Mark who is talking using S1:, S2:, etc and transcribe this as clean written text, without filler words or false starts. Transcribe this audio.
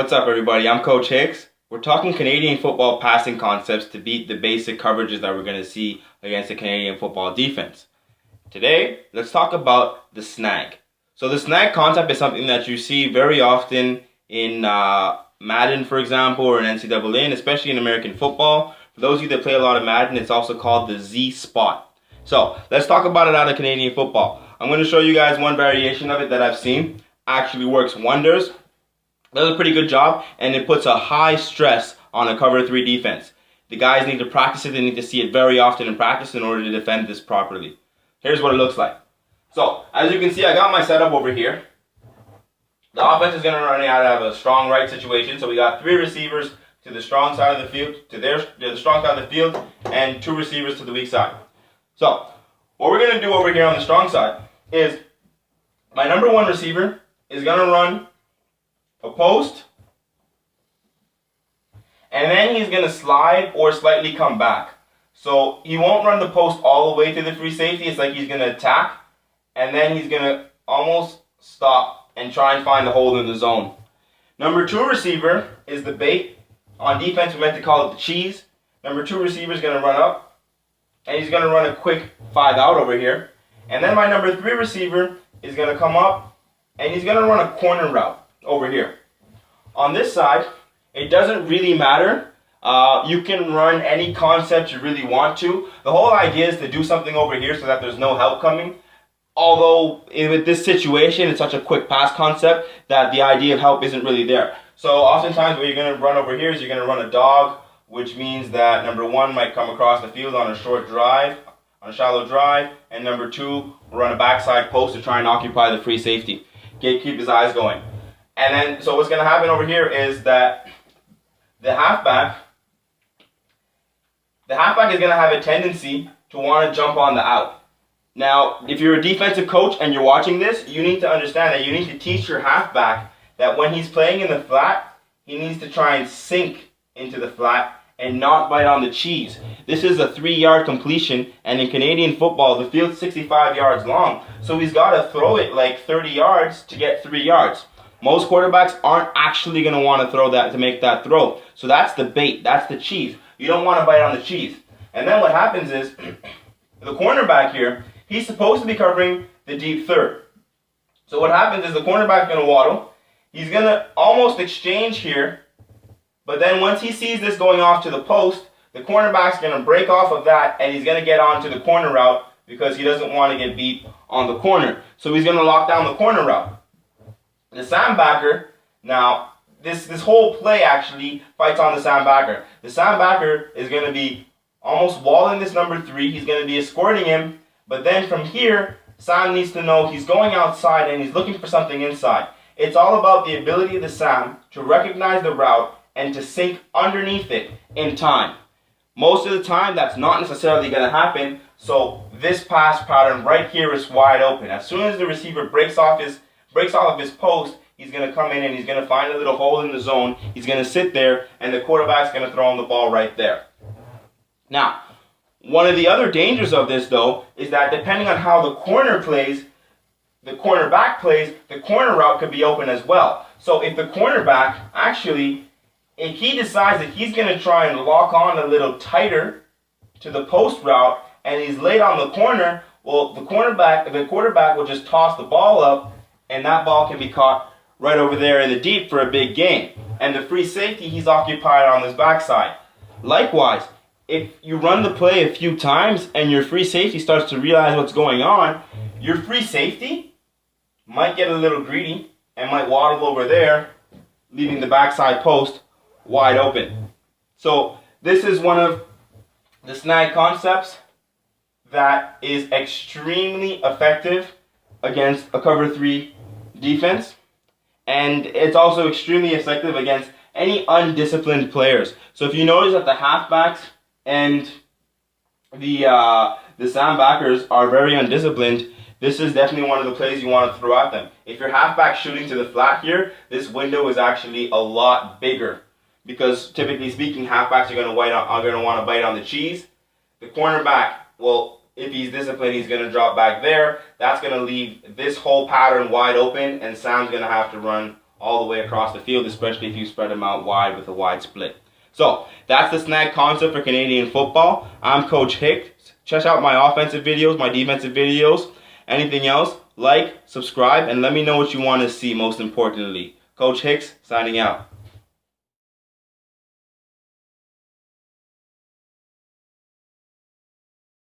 S1: What's up, everybody? I'm Coach Hicks. We're talking Canadian football passing concepts to beat the basic coverages that we're going to see against the Canadian football defense. Today, let's talk about the snag. So the snag concept is something that you see very often in Madden, for example, or in NCAA, and especially in American football. For those of you that play a lot of Madden, it's also called the Z spot. So let's talk about it out of Canadian football. I'm going to show you guys one variation of it that I've seen. Actually works wonders. Does a pretty good job, and it puts a high stress on a cover 3 defense. The guys need to practice it. They need to see it very often in practice in order to defend this properly. Here's what it looks like. So, as you can see, I got my setup over here. The offense is going to run out of a strong right situation. So we got 3 receivers to the strong side of the field, to the strong side of the field, and 2 receivers to the weak side. So, what we're going to do over here on the strong side is my number 1 receiver is going to run a post, and then he's going to slide or slightly come back. So he won't run the post all the way to the free safety. It's like he's going to attack, and then he's going to almost stop and try and find the hole in the zone. Number 2 receiver is the bait. On defense, we meant to call it the cheese. Number 2 receiver is going to run up, and he's going to run a quick 5 out over here. And then my number 3 receiver is going to come up, and he's going to run a corner route over here. On this side, it doesn't really matter. You can run any concept you really want to. The whole idea is to do something over here so that there's no help coming. Although, with this situation, it's such a quick pass concept that the idea of help isn't really there. So oftentimes what you're going to run over here is you're going to run a dog, which means that number 1 might come across the field on a short drive, on a shallow drive, and number 2 will run a backside post to try and occupy the free safety. Keep his eyes going. And then, so what's going to happen over here is that the halfback is going to have a tendency to want to jump on the out. Now, if you're a defensive coach and you're watching this, you need to understand that you need to teach your halfback that when he's playing in the flat, he needs to try and sink into the flat and not bite on the cheese. This is a 3-yard completion, and in Canadian football, the field's 65 yards long, so he's got to throw it like 30 yards to get 3 yards. Most quarterbacks aren't actually going to want to throw that to make that throw. So that's the bait. That's the cheese. You don't want to bite on the cheese. And then what happens is, the cornerback here, he's supposed to be covering the deep third. So what happens is the cornerback's going to waddle. He's going to almost exchange here. But then once he sees this going off to the post, the cornerback's going to break off of that, and he's going to get onto the corner route because he doesn't want to get beat on the corner. So he's going to lock down the corner route. The sandbacker, now, this whole play actually fights on the sandbacker. The sandbacker is going to be almost walling this number 3. He's going to be escorting him. But then from here, Sam needs to know he's going outside and he's looking for something inside. It's all about the ability of the Sam to recognize the route and to sink underneath it in time. Most of the time, that's not necessarily going to happen. So this pass pattern right here is wide open. As soon as the receiver breaks off of his post, he's going to come in and he's going to find a little hole in the zone. He's going to sit there, and the quarterback's going to throw him the ball right there. Now, one of the other dangers of this, though, is that depending on how the corner plays, the cornerback plays, the corner route could be open as well. So if the cornerback actually, if he decides that he's going to try and lock on a little tighter to the post route and he's late on the corner, well, the quarterback will just toss the ball up, and that ball can be caught right over there in the deep for a big gain. And the free safety, he's occupied on his backside. Likewise, if you run the play a few times and your free safety starts to realize what's going on, your free safety might get a little greedy and might waddle over there, leaving the backside post wide open. So this is one of the snag concepts that is extremely effective against a cover 3 defense, and it's also extremely effective against any undisciplined players. So if you notice that the halfbacks and the sandbackers are very undisciplined, this is definitely one of the plays you want to throw at them. If your halfback shooting to the flat here, this window is actually a lot bigger, because typically speaking, halfbacks are going to want to bite on the cheese. The cornerback, well, if he's disciplined, he's going to drop back there. That's going to leave this whole pattern wide open, and Sam's going to have to run all the way across the field, especially if you spread them out wide with a wide split. So that's the snag concept for Canadian football. I'm Coach Hicks. Check out my offensive videos, my defensive videos. Anything else, like, subscribe, and let me know what you want to see most importantly. Coach Hicks signing out.